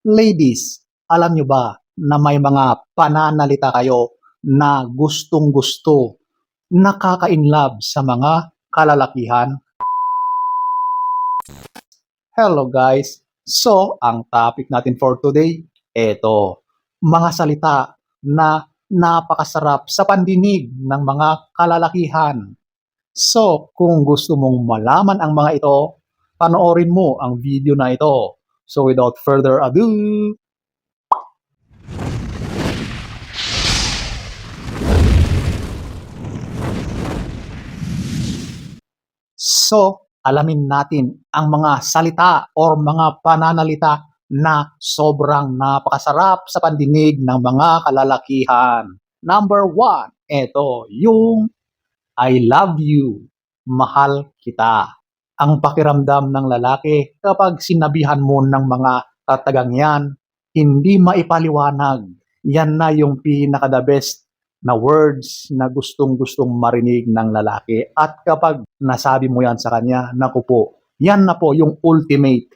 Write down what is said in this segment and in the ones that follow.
Ladies, alam nyo ba na may mga pananalita kayo na gustong-gusto, nakaka-inlove sa mga kalalakihan? Hello guys! So, ang topic natin for today, eto, mga salita na napakasarap sa pandinig ng mga kalalakihan. So, kung gusto mong malaman ang mga ito, panoorin mo ang video na ito. So, without further ado, alamin natin ang mga salita or mga pananalita na sobrang napakasarap sa pandinig ng mga kalalakihan. Number 1, ito, yung I love you, mahal kita. Ang pakiramdam ng lalaki kapag sinabihan mo ng mga katagang yan, hindi maipaliwanag. Yan na yung pinaka-the best na words na gustong-gustong marinig ng lalaki. At kapag nasabi mo yan sa kanya, naku po, yan na po yung ultimate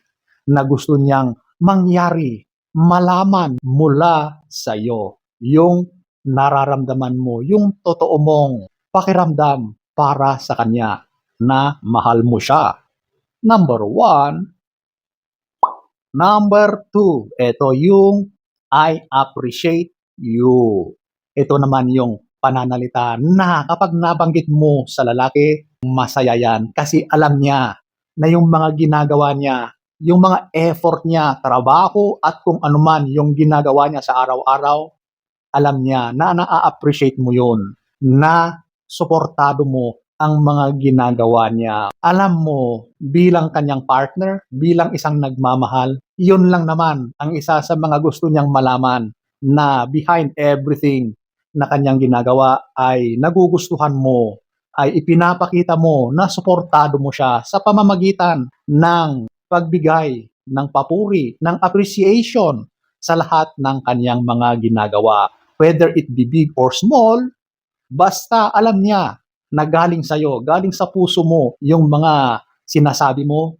na gusto niyang mangyari, malaman mula sa iyo. Yung nararamdaman mo, yung totoo mong pakiramdam para sa kanya na mahal mo siya. Number 1. Number 2, ito yung I appreciate you. Ito naman yung pananalita na kapag nabanggit mo sa lalaki, masaya yan kasi alam niya na yung mga ginagawa niya, yung mga effort niya, trabaho at kung anuman yung ginagawa niya sa araw-araw, alam niya na na-appreciate mo yun, na suportado mo ang mga ginagawa niya. Alam mo, bilang kanyang partner, bilang isang nagmamahal, yun lang naman ang isa sa mga gusto niyang malaman, na behind everything na kanyang ginagawa ay nagugustuhan mo, ay ipinapakita mo na suportado mo siya sa pamamagitan ng pagbigay ng papuri, ng appreciation sa lahat ng kanyang mga ginagawa. Whether it be big or small, basta alam niya na galing sa'yo, galing sa puso mo yung mga sinasabi mo,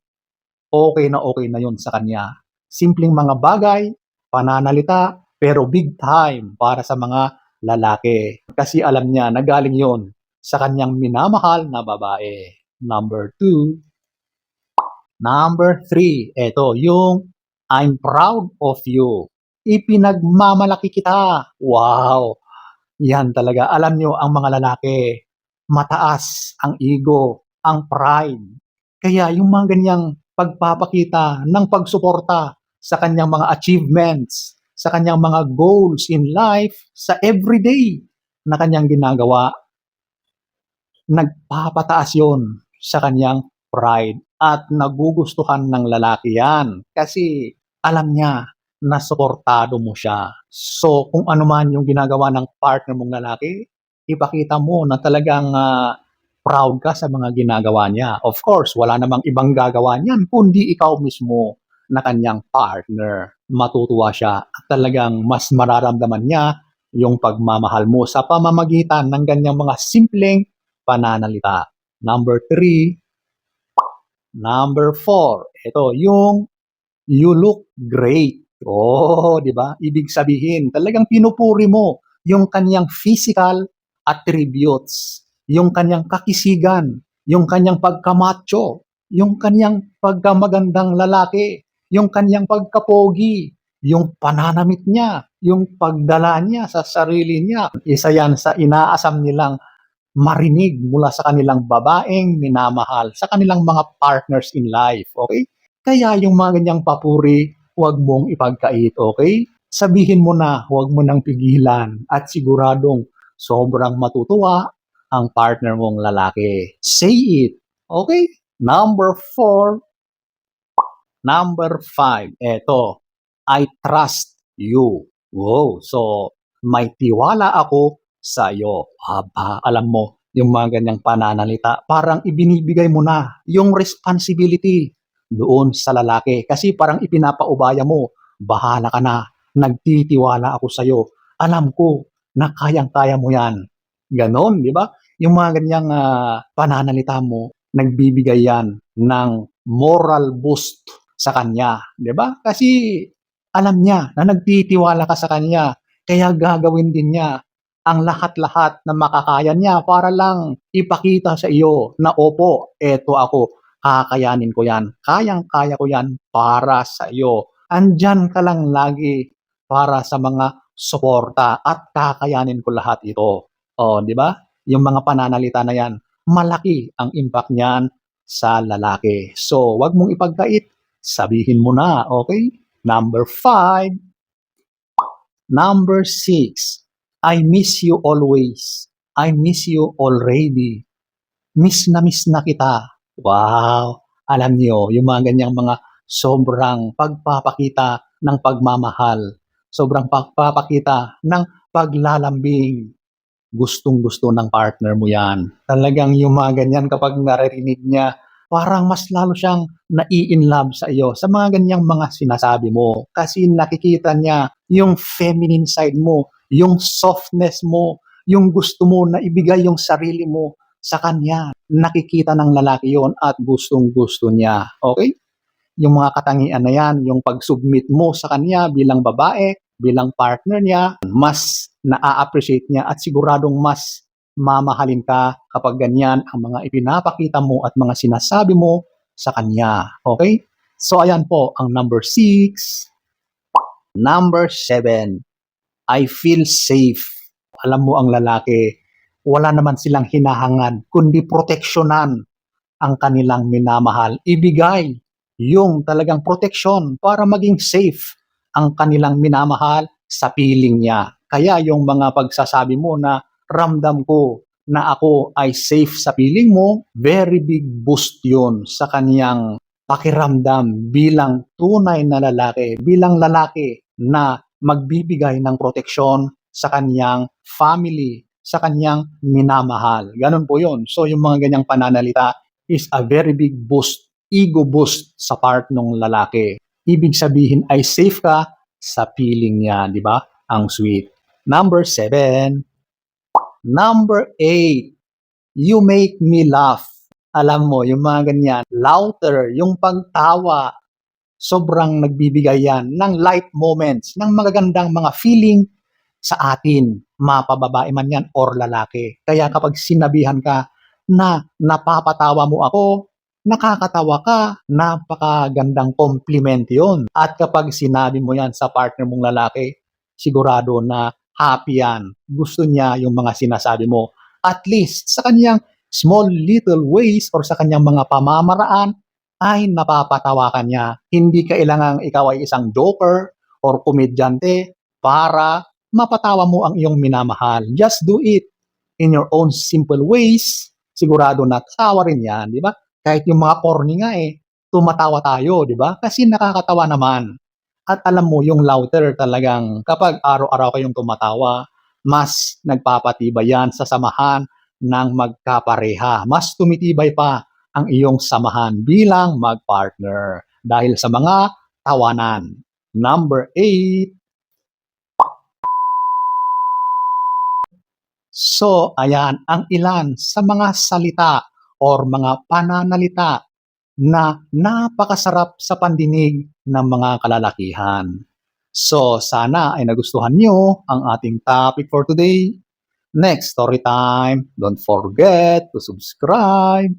okay na yun sa kanya. Simpleng mga bagay, pananalita, pero big time para sa mga lalaki. Kasi alam niya na galing yon sa kanyang minamahal na babae. Number 2. Number 3, eto yung I'm proud of you. Ipinagmamalaki kita. Wow! Yan talaga. Alam nyo, ang mga lalaki, mataas ang ego, ang pride. Kaya yung mga ganyang pagpapakita ng pagsuporta sa kanyang mga achievements, sa kanyang mga goals in life, sa everyday na kanyang ginagawa, nagpapataas yon sa kanyang pride at nagugustuhan ng lalaki yan kasi alam niya na suportado mo siya. So, kung ano man yung ginagawa ng partner mong lalaki, ipakita mo na talagang proud ka sa mga ginagawa niya. Of course, wala namang ibang gagawa niyan kundi ikaw mismo na kanyang partner. Matutuwa siya at talagang mas mararamdaman niya yung pagmamahal mo sa pamamagitan ng ganyang mga simpleng pananalita. Number 3. Number 4. Ito, yung you look great. Oh, di ba? Ibig sabihin, talagang pinupuri mo yung kanyang physical attributes, yung kanyang kakisigan, yung kanyang pagkamacho, yung kanyang pagkamagandang lalaki, yung kanyang pagkapogi, yung pananamit niya, yung pagdala niya sa sarili niya. Isa yan sa inaasam nilang marinig mula sa kanilang babaeng minamahal, sa kanilang mga partners in life. Okay? Kaya yung mga ganyang papuri, huwag mong ipagkait, okay? Sabihin mo na, huwag mo nang pigilan at siguradong sobrang matutuwa ang partner mong lalaki. Say it, okay? Number 4. Number 5, eto, I trust you. Wow, so may tiwala ako sa iyo. Aba, alam mo, yung mga ganyang pananalita, parang ibinibigay mo na yung responsibility doon sa lalaki. Kasi parang ipinapaubaya mo, bahala ka na, nagtitiwala ako sa iyo. Alam ko na kayang-kaya mo yan. Ganon, di ba? Yung mga ganyang pananalita mo, nagbibigay yan ng moral boost sa kanya, 'di ba? Kasi Alam niya na nagtitiwala ka sa kanya, kaya gagawin din niya ang lahat-lahat na makakaya niya para lang ipakita sa iyo na, "Opo, eto ako, kakayanin ko 'yan, kayang-kaya ko 'yan para sa iyo. Andiyan ka lang lagi para sa mga suporta at kakayanin ko lahat ito." Oh, 'di ba? Yung mga pananalita na 'yan, malaki ang impact niyan sa lalaki. So, 'wag mong ipagkait, sabihin mo na, okay? Number 5. Number 6, I miss you always. I miss you already. Miss na kita. Wow! Alam niyo, yung mga ganyang mga sobrang pagpapakita ng pagmamahal, sobrang pagpapakita ng paglalambing, gustong-gusto ng partner mo yan. Talagang yung mga ganyan kapag naririnig niya, parang mas lalo siyang nai-inlove sa iyo sa mga ganyang mga sinasabi mo. Kasi nakikita niya yung feminine side mo, yung softness mo, yung gusto mo na ibigay yung sarili mo sa kanya. Nakikita ng lalaki yon at gustong-gusto niya. Okay? Yung mga katangian na yan, yung pag-submit mo sa kanya bilang babae, bilang partner niya, mas na-appreciate niya at siguradong mas mamahalin ka kapag ganyan ang mga ipinapakita mo at mga sinasabi mo sa kanya. Okay? So ayan po ang number 6. Number 7, I feel safe. Alam mo ang lalaki, wala naman silang hinahangad kundi proteksyonan ang kanilang minamahal. Ibigay yung talagang proteksyon para maging safe ang kanilang minamahal sa piling niya. Kaya yung mga pagsasabi mo na ramdam ko na ako ay safe sa piling mo, very big boost yun sa kaniyang pakiramdam bilang tunay na lalaki, bilang lalaki na magbibigay ng proteksyon sa kaniyang family, sa kaniyang minamahal. Ganun po yun. So yung mga ganyang pananalita is a very big boost, ego boost sa part ng lalaki. Ibig sabihin ay safe ka sa feeling niya, di ba? Ang sweet. Number 7. Number 8, you make me laugh. Alam mo, yung mga ganyan, louder, yung pagtawa, sobrang nagbibigay yan ng light moments, ng magagandang mga feeling sa atin, mapababae man yan or lalaki. Kaya kapag sinabihan ka na napapatawa mo ako, nakakatawa ka, napakagandang compliment yun. At kapag sinabi mo yan sa partner mong lalaki, sigurado na happy yan. Gusto niya yung mga sinasabi mo. At least sa kanyang small little ways or sa kanyang mga pamamaraan, ay napapatawa ka niya. Hindi kailangang ikaw ay isang joker or komedyante para mapatawa mo ang iyong minamahal. Just do it in your own simple ways. Sigurado na tawa rin yan, di ba? Kahit yung mga corny nga tumatawa tayo, di ba? Kasi nakakatawa naman. At alam mo, yung louder talagang kapag araw-araw kayong tumatawa, mas nagpapatibay yan sa samahan ng magkapareha. Mas tumitibay pa ang iyong samahan bilang magpartner dahil sa mga tawanan. Number 8. So, ayan ang ilan sa mga salita or mga pananalita na napakasarap sa pandinig ng mga kalalakihan. So, sana ay nagustuhan nyo ang ating topic for today. Next story time, don't forget to subscribe